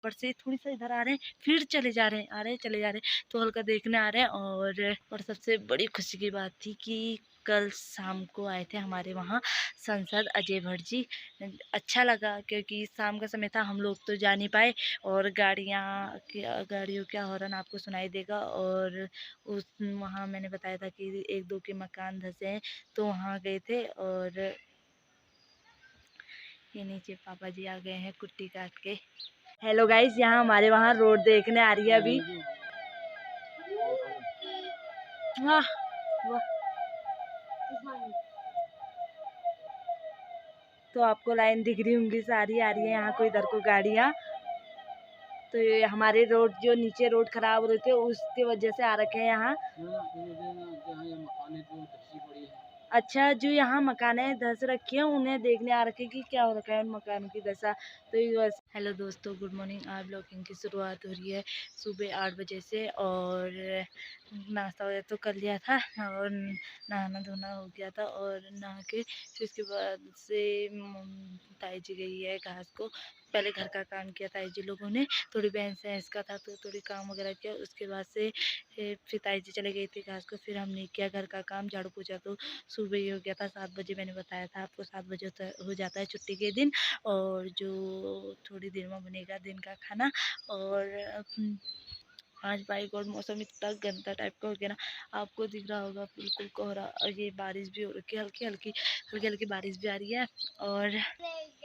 पर से थोड़ी सा इधर आ रहे हैं, फिर चले जा रहे हैं, आ रहे हैं चले जा रहे हैं, तो हल्का देखने आ रहे हैं। और सबसे बड़ी खुशी की बात थी कि कल शाम को आए थे हमारे वहाँ सांसद अजय भट्ट जी। अच्छा लगा क्योंकि शाम का समय था, हम लोग तो जा नहीं पाए, और गाड़ियों का हॉर्न आपको सुनाई देगा। और उस वहाँ मैंने बताया था कि एक दो के मकान धंसे हैं, तो वहाँ गए थे। और ये नीचे पापा जी आ गए हैं कुट्टी काट के। हेलो गाइस, यहाँ हमारे वहाँ रोड देखने आ रही है अभी। वाह वाह। तो आपको लाइन दिख रही होंगी, सारी आ रही है यहाँ को, इधर को गाड़ियाँ। तो ये हमारे रोड जो नीचे रोड खराब हो रहे थे उसकी वजह से आ रखे हैं यहाँ। अच्छा, जो यहाँ मकाने धस रखी है उन्हें देखने आ रखे कि क्या हो रखा है उन मकानों की दशा। तो हेलो दोस्तों, गुड मॉर्निंग। आज ब्लॉगिंग की शुरुआत हो रही है सुबह 8 बजे से। और नाश्ता वगैरह तो कर लिया था, और नहाना धोना हो गया था, और नहा के फिर उसके बाद से ताई जी गई है घास को। पहले घर का काम किया ताई जी लोगों ने, थोड़ी बहन से इसका था तो थोड़ी काम वगैरह किया। उसके बाद से फिर ताई जी चले गई थी घास को, फिर हमने किया घर का काम, झाड़ू पोछा। तो सुबह ही हो गया था 7 बजे, मैंने बताया था आपको 7 बजे हो जाता है छुट्टी के दिन। और जो थोड़ी देर में बनेगा दिन का खाना। और आज बाई गॉड मौसम इतना गंदा टाइप का हो गया ना, आपको दिख रहा होगा बिल्कुल कोहरा। और ये बारिश भी हो रही है, हल्की हल्की बारिश भी आ रही है। और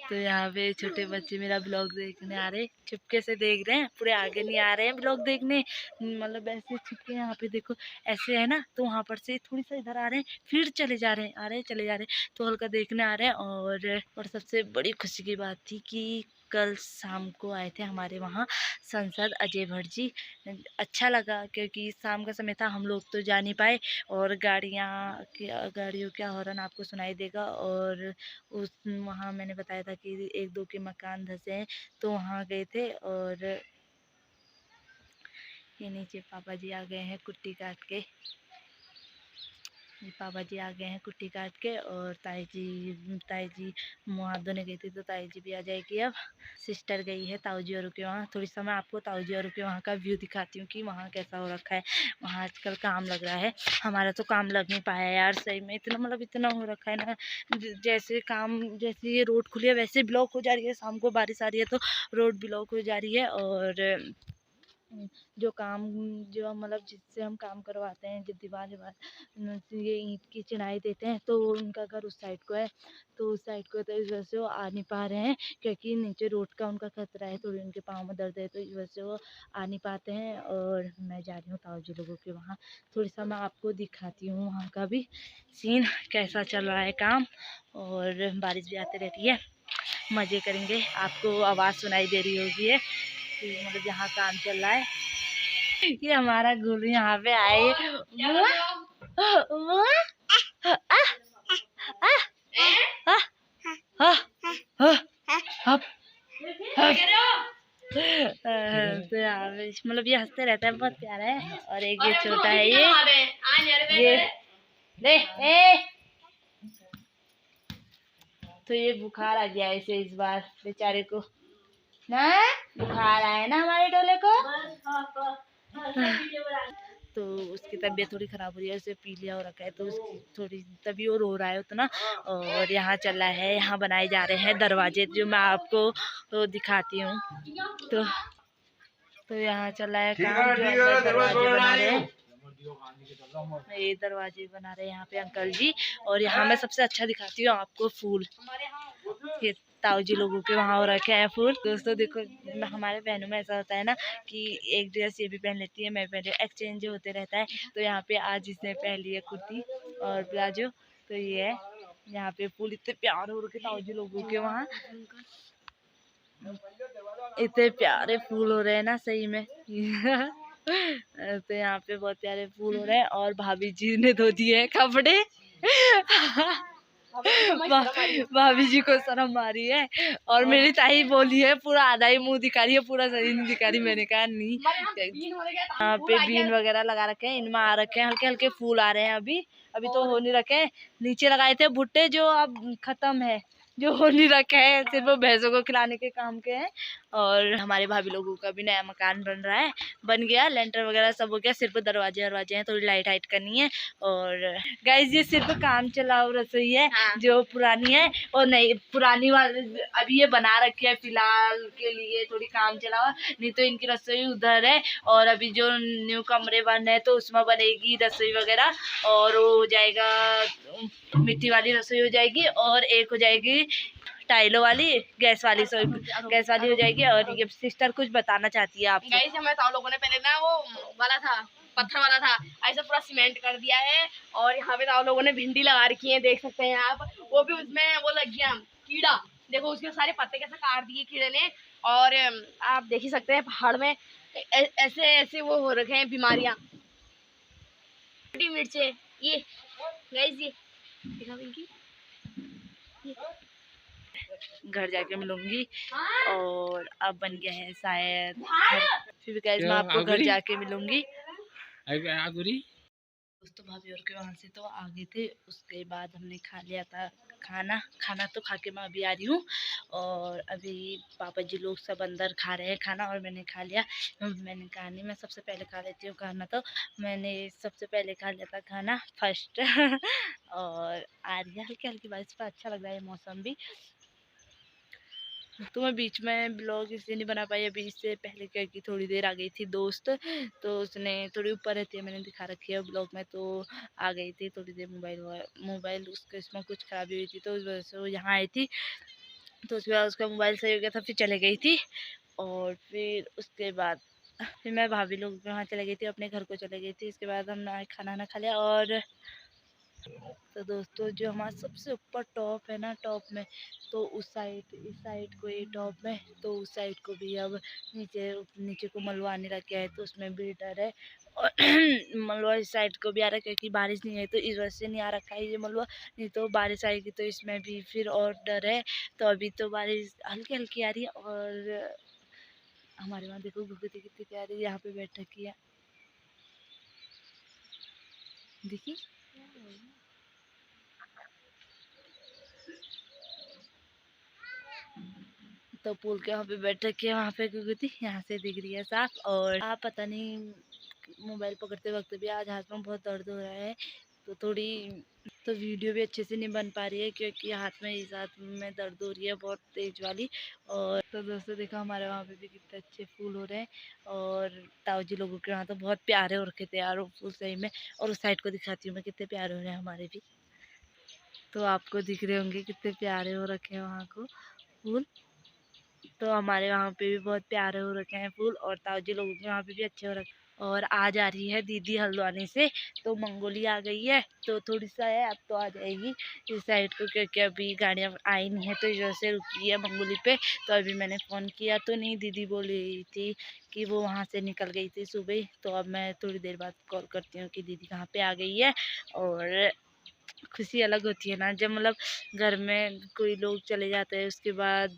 तो यहाँ पे छोटे बच्चे मेरा ब्लॉग देखने आ रहे हैं, चुपके से देख रहे हैं, पूरे आगे नहीं आ रहे हैं ब्लॉग देखने, मतलब ऐसे छुपके। यहाँ पे देखो ऐसे है ना, तो वहाँ पर से थोड़ी सा इधर आ रहे हैं, फिर चले जा रहे हैं, आ रहे हैं चले जा रहे हैं, तो हल्का देखने आ रहे हैं। और सबसे बड़ी खुशी की बात थी कि कल शाम को आए थे हमारे वहाँ सांसद अजय भट्ट जी। अच्छा लगा क्योंकि शाम का समय था, हम लोग तो जा नहीं पाए, और गाड़ियों का हॉर्न आपको सुनाई देगा। और वहाँ मैंने बताया था कि एक दो के मकान धंसे हैं, तो वहाँ गए थे। और ये नीचे पापा जी आ गए हैं कुट्टी काट के। पापा जी आ गए हैं कुट्टी काट के। और ताई जी मुँह हाथ धोने गई थी, तो ताई जी भी आ जाएगी अब। सिस्टर गई है ताऊ जी और के वहाँ। थोड़ी सा मैं आपको ताऊ जी और के वहाँ का व्यू दिखाती हूँ कि वहाँ कैसा हो रखा है। वहाँ आजकल काम लग रहा है, हमारा तो काम लग नहीं पाया यार, सही में इतना मतलब इतना हो रखा है ना। जैसे ये रोड खुली है वैसे ब्लॉक हो जा रही है, शाम को बारिश आ रही है तो रोड ब्लॉक हो जा रही है। और जो मतलब जिससे हम काम करवाते हैं, जो दीवार ये ईंट की चिनाई देते हैं, तो उनका घर उस साइड को है, तो उस साइड को, तो इस वजह से वो आ नहीं पा रहे हैं क्योंकि नीचे रोड का उनका खतरा है, थोड़ी उनके पाँव में दर्द है, तो इस वजह से वो आ नहीं पाते हैं। और मैं जा रही हूँ ताऊ जी लोगों के वहाँ, थोड़ी सा मैं आपको दिखाती हूँ वहाँ का भी सीन कैसा चल रहा है काम। और बारिश भी आती रहती है, मज़े करेंगे। आपको आवाज़ सुनाई दे रही होगी है कि मतलब यहाँ काम चल रहा है। ये हमारा गुरु यहाँ पे आए। तो यहाँ पे मतलब ये हंसते रहता है, बहुत प्यारा है। और एक ये छोटा है, ये दे तो ये बुखार आ गया इसे इस बार बेचारे को ना, बुखार आया ना हमारे टोले को। तो उसकी तबीयत थोड़ी ख़राब हो रही है, उसे पीलिया हो रखा है, तो उसकी थोड़ी तभी वो रो रहा है उतना। और यहाँ चल रहा है, यहाँ बनाए जा रहे हैं दरवाजे, जो मैं आपको तो दिखाती हूँ। तो यहाँ चल रहा है काम, जो दरवाजे बना रहे हैं, ये दरवाजे बना रहे हैं यहाँ पे अंकल जी। और यहाँ मैं सबसे अच्छा दिखाती हूँ आपको फूल, ये ताऊ जी लोगों के वहाँ हो रखे हैं फूल। दोस्तों देखो, हमारे बहनों में ऐसा होता है ना कि एक ड्रेस ये भी पहन लेती है, मैं पहन, एक्सचेंज होते रहता है। तो यहाँ पे आज इसने पहन ली है कुर्ती और प्लाजो, तो ये है। यहाँ पे फूल इतने प्यारे हो रखे ताऊ जी लोगों के वहाँ, इतने प्यारे फूल हो रहे हैं ना सही में। तो यहाँ पे बहुत प्यारे फूल हो रहे हैं। और भाभी जी ने धो दिए हैं कपड़े। भाभी जी को शर्म आ रही है, और मेरी ताई बोली है पूरा आधा ही मुंह दिखा रही है, पूरा शरीर नहीं दिखा रही। मैंने कहा नहीं, यहाँ पे बीन वगैरह लगा रखे हैं, इनमें आ रखे हैं हल्के हल्के फूल आ रहे हैं। अभी तो हो नहीं रखे, नीचे लगाए थे भुट्टे जो अब खत्म है, जो हो नहीं रखे हैं, सिर्फ वो भैंसों को खिलाने के काम के हैं। और हमारे भाभी लोगों का भी नया मकान बन रहा है, बन गया, लेंटर वगैरह सब हो गया, सिर्फ दरवाजे दरवाजे हैं, थोड़ी लाइट हाइट करनी है। और गाइस ये सिर्फ काम चलाओ रसोई है। हाँ। जो पुरानी है और नहीं, पुरानी वाली अभी ये बना रखी है फिलहाल के लिए, थोड़ी काम चलाओ, नहीं तो इनकी रसोई उधर है। और अभी जो न्यू कमरे बन है तो उसमें बनेगी रसोई वगैरह, और वो हो जाएगा मिट्टी वाली रसोई हो जाएगी, और एक हो जाएगी टाइलों वाली, गैस वाली गैस वाली हो जाएगी। और ये सिस्टर कुछ बताना चाहती है आपको। गाइस हमें तो लोगों ने पहले ना वो वाला था, पत्थर वाला था, ऐसे पूरा सीमेंट कर दिया है। और यहाँ पे लोगों ने भिंडी लगा रखी है, देख सकते हैं आप। वो भी उसमें वो लग गया कीड़ा, देखो उसके सारे पत्ते कैसे काट दिए कीड़े ने। और आप देख ही सकते हैं पहाड़ में ऐसे ऐसे वो हो रखे हैं बीमारियां, मिर्चे। ये गाइस ये दिखा पिंकी, घर जाके मिलूंगी। और अब बन गया है शायद फिर भी गाइस मैं आपको घर जाके मिलूंगी। दोस्तों भाभी और के वहाँ से तो आ गए थे, उसके बाद हमने खा लिया था खाना तो खा के मैं अभी आ रही हूँ। और अभी पापा जी लोग सब अंदर खा रहे हैं खाना, और मैंने खा लिया। मैंने कहा नहीं, मैं सबसे पहले खा लेती हूँ खाना, तो मैंने सबसे पहले खा लिया था खाना फर्स्ट। और आ रही है हल्की हल्की बारिश, पर अच्छा लग रहा है मौसम भी। तो मैं बीच में ब्लॉग इसलिए नहीं बना पाई, अभी इससे पहले क्या कि थोड़ी देर आ गई थी दोस्त, तो उसने थोड़ी ऊपर रहती है, मैंने दिखा रखी है ब्लॉग में, तो आ गई थी थोड़ी देर। मोबाइल उसके इसमें कुछ खराबी हुई थी, तो उस वजह से वो यहाँ आई थी, तो उसके बाद उसका मोबाइल सही हो गया था, फिर चले गई थी। और फिर उसके बाद फिर मैं भाभी लोग वहाँ चले गई थी, अपने घर को चले गई थी। इसके बाद हमने खाना खा लिया। और तो दोस्तों जो हमारा सबसे ऊपर टॉप है ना, टॉप में तो उस साइड, इस साइड को ये टॉप में, तो उस साइड को भी अब नीचे नीचे को मलबा आने लग गया है, तो उसमें भी डर है। और मलबा इस साइड को भी आ रहा है, क्योंकि बारिश नहीं है तो इस वजह से नहीं आ रखा है ये मलबा, नहीं तो बारिश आएगी तो इसमें भी फिर और डर है। तो अभी तो बारिश हल्की हल्की आ रही है। और हमारे वहाँ देखो भगवती कितनी प्यारी यहाँ पे बैठ रखी है, देखिए। तो पुल के वहाँ पे बैठ रखी है, वहाँ पे गुगुती यहाँ से दिख रही है साफ। और आप पता नहीं मोबाइल पकड़ते वक्त भी आज हाथ में बहुत दर्द हो रहा है, तो थोड़ी तो वीडियो भी अच्छे से नहीं बन पा रही है, क्योंकि हाथ में इस हाथ में दर्द हो रही है बहुत तेज वाली। और तो दोस्तों देखो हमारे वहाँ पे भी कितने अच्छे फूल हो रहे हैं। और ताऊ जी लोगों के वहाँ तो बहुत प्यारे हो रखे थे यार वो फूल सही में। और उस साइड को दिखाती हूँ मैं, कितने प्यारे हो रहे हैं हमारे भी, तो आपको दिख रहे होंगे कितने प्यारे हो रखे हैं वहाँ को फूल। तो हमारे वहाँ पे भी बहुत प्यारे हो रखे हैं फूल, और ताऊ जी लोगों के वहाँ पे भी अच्छे हो रखे। और आज आ रही है दीदी हल्द्वानी से, तो मंगोली आ गई है, तो थोड़ी सा है, अब तो आ जाएगी इस साइड को, क्योंकि अभी गाड़ियाँ आई नहीं है तो इस वजह से रुकी है मंगोली पे। तो अभी मैंने फ़ोन किया तो नहीं, दीदी बोल रही थी कि वो वहाँ से निकल गई थी सुबह। तो अब मैं थोड़ी देर बाद कॉल करती हूँ कि दीदी कहाँ पे आ गई है। और खुशी अलग होती है ना, जब मतलब घर में कोई लोग चले जाते हैं, उसके बाद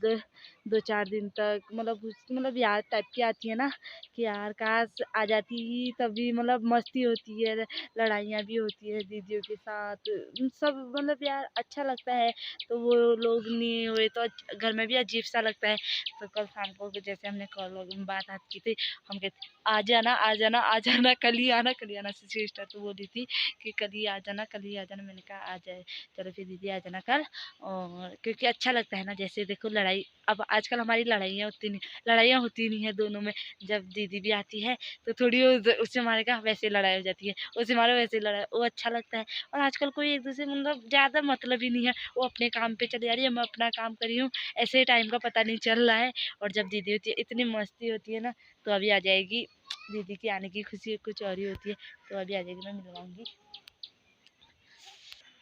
2-4 दिन तक मतलब याद टाइप की आती है ना, कि यार काश आ जाती ही, तभी मतलब मस्ती होती है, लड़ाइयाँ भी होती है दीदियों के साथ, सब मतलब यार अच्छा लगता है। तो वो लोग नहीं हुए तो घर में भी अजीब सा लगता है। तो कल शाम को जैसे हमने कॉल में बात की थी, हम कहते आ जाना आ जाना आ जाना, कल ही आना कल ही आना। सिस्टर तो बोली थी कि कल ही आ जाना कल ही आ जाना। मैंने कहा आ जाए, चलो फिर दीदी आ जाना कल। और क्योंकि अच्छा लगता है ना, जैसे देखो लड़ाई, अब आजकल हमारी लड़ाइयाँ होती नहीं है दोनों में। जब दीदी भी आती है तो थोड़ी उससे हमारे का वैसे लड़ाई हो जाती है, उससे हमारा वैसे लड़ाई, वो अच्छा लगता है। और आजकल कोई एक दूसरे मतलब ज़्यादा मतलब ही नहीं है, वो अपने काम पे चली जा रही है, मैं अपना काम कर रही हूँ, ऐसे टाइम का पता नहीं चल रहा है। और जब दीदी होती है इतनी मस्ती होती है ना, तो अभी आ जाएगी दीदी की आने की खुशी कुछ और ही होती है। तो अभी आ जाएगी, मैं मिलवाऊंगी,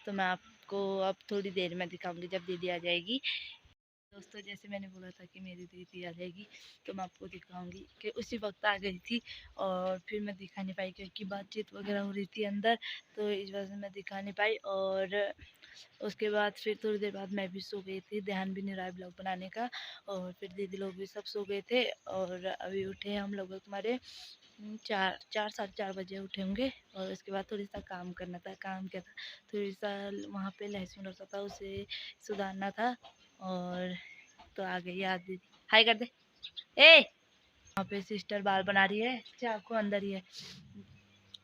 तो मैं आपको अब थोड़ी देर में दिखाऊंगी जब दीदी आ जाएगी। दोस्तों जैसे मैंने बोला था कि मेरी दीदी आ जाएगी, तो मैं आपको दिखाऊंगी कि उसी वक्त आ गई थी। और फिर मैं दिखा नहीं पाई, क्योंकि बातचीत वगैरह हो रही थी अंदर, तो इस वजह से मैं दिखा नहीं पाई। और उसके बाद फिर थोड़ी देर बाद मैं भी सो गई थी, ध्यान भी नहीं रहा ब्लॉग बनाने का। और फिर दीदी लोग भी सब सो गए थे, और अभी उठे हम लोग तुम्हारे 4-4 साढ़े 4 बजे उठे होंगे। और उसके बाद थोड़ी सा काम करना था, काम क्या था, थोड़ी सा वहाँ पे लहसुन रखा था उसे सुधारना था। और तो आ गई याद दीदी, हाय कर दे। ए वहाँ पे सिस्टर बाल बना रही है, चाकू अंदर ही है।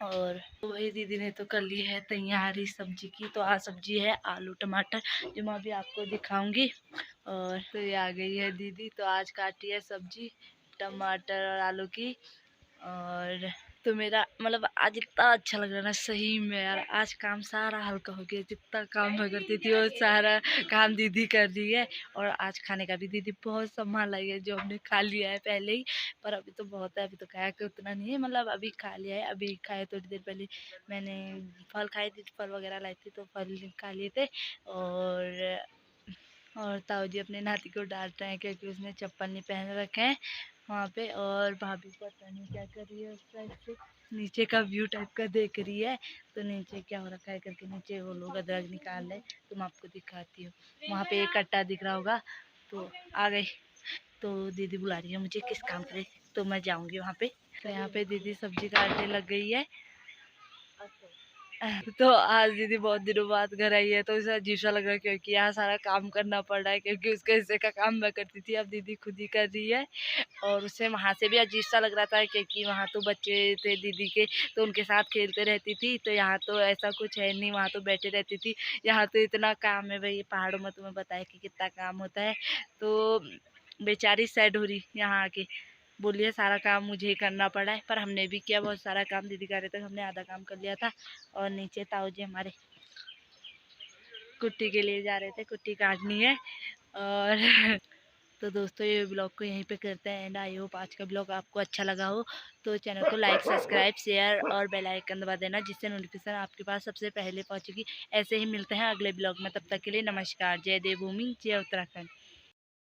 और तो वही दीदी ने तो कर ली है तैयारी सब्जी की। तो आज सब्जी है आलू टमाटर, जो मैं अभी आपको दिखाऊंगी। और तो ये आ गई है दीदी, तो आज काटी है सब्जी टमाटर और आलू की। और तो मेरा मतलब आज इतना अच्छा लग रहा है ना सही में यार, आज काम सारा हल्का हो गया। जितना काम मैं करती थी वो सारा काम दीदी कर रही है। और आज खाने का भी दीदी बहुत संभाला है, जो हमने खा लिया है पहले ही। पर अभी तो बहुत है, अभी तो खाया कि उतना नहीं है, मतलब अभी खा लिया है। अभी खाए थोड़ी देर पहले मैंने फल खाए थे, फल वगैरह लाई थी तो फल खा लिए थे। और ताऊ जी अपने नाती को डांट रहे हैं क्योंकि उसने चप्पल नहीं पहन रखे हैं वहाँ पे। और भाभी पता नहीं क्या कर रही है, उस साइड से नीचे का व्यू टाइप का देख रही है। तो नीचे क्या हो रखा है करके नीचे वो लोग अदरक निकाल रहे, तो मैं आपको दिखाती हूँ। वहाँ पे एक कट्टा दिख रहा होगा, तो आ गई। तो दीदी बुला रही है मुझे किस काम के लिए, तो मैं जाऊँगी वहाँ पे। तो यहाँ पे दीदी सब्जी काटने लग गई है। तो आज दीदी बहुत दिनों बाद घर आई है, तो उसे अजीब सा लग रहा है क्योंकि यहाँ सारा काम करना पड़ रहा है, क्योंकि उसके हिस्से का काम मैं करती थी, अब दीदी खुद ही कर रही है। और उसे वहाँ से भी अजीब सा लग रहा था क्योंकि वहाँ तो बच्चे थे दीदी के, तो उनके साथ खेलते रहती थी। तो यहाँ तो ऐसा कुछ है नहीं, वहाँ तो बैठे रहती थी। यहाँ तो इतना काम है भाई, पहाड़ों में तुम्हें बताया कि कितना काम होता है। तो बेचारी सैड हो रही यहाँ आके, बोलिए सारा काम मुझे ही करना पड़ा है। पर हमने भी किया बहुत सारा काम, दीदी कर रहे थे, हमने आधा काम कर लिया था। और नीचे ताऊ जी हमारे कुट्टी के लिए जा रहे थे, कुट्टी काटनी है। और तो दोस्तों ये ब्लॉग को यहीं पे करते हैं एंड। आई होप आज का ब्लॉग आपको अच्छा लगा हो, तो चैनल को लाइक सब्सक्राइब शेयर और बेल आइकन दबा देना, जिससे नोटिफिकेशन आपके पास सबसे पहले पहुंचेगी। ऐसे ही मिलते हैं अगले ब्लॉग में, तब तक के लिए नमस्कार। जय देवभूमि जय उत्तराखंड।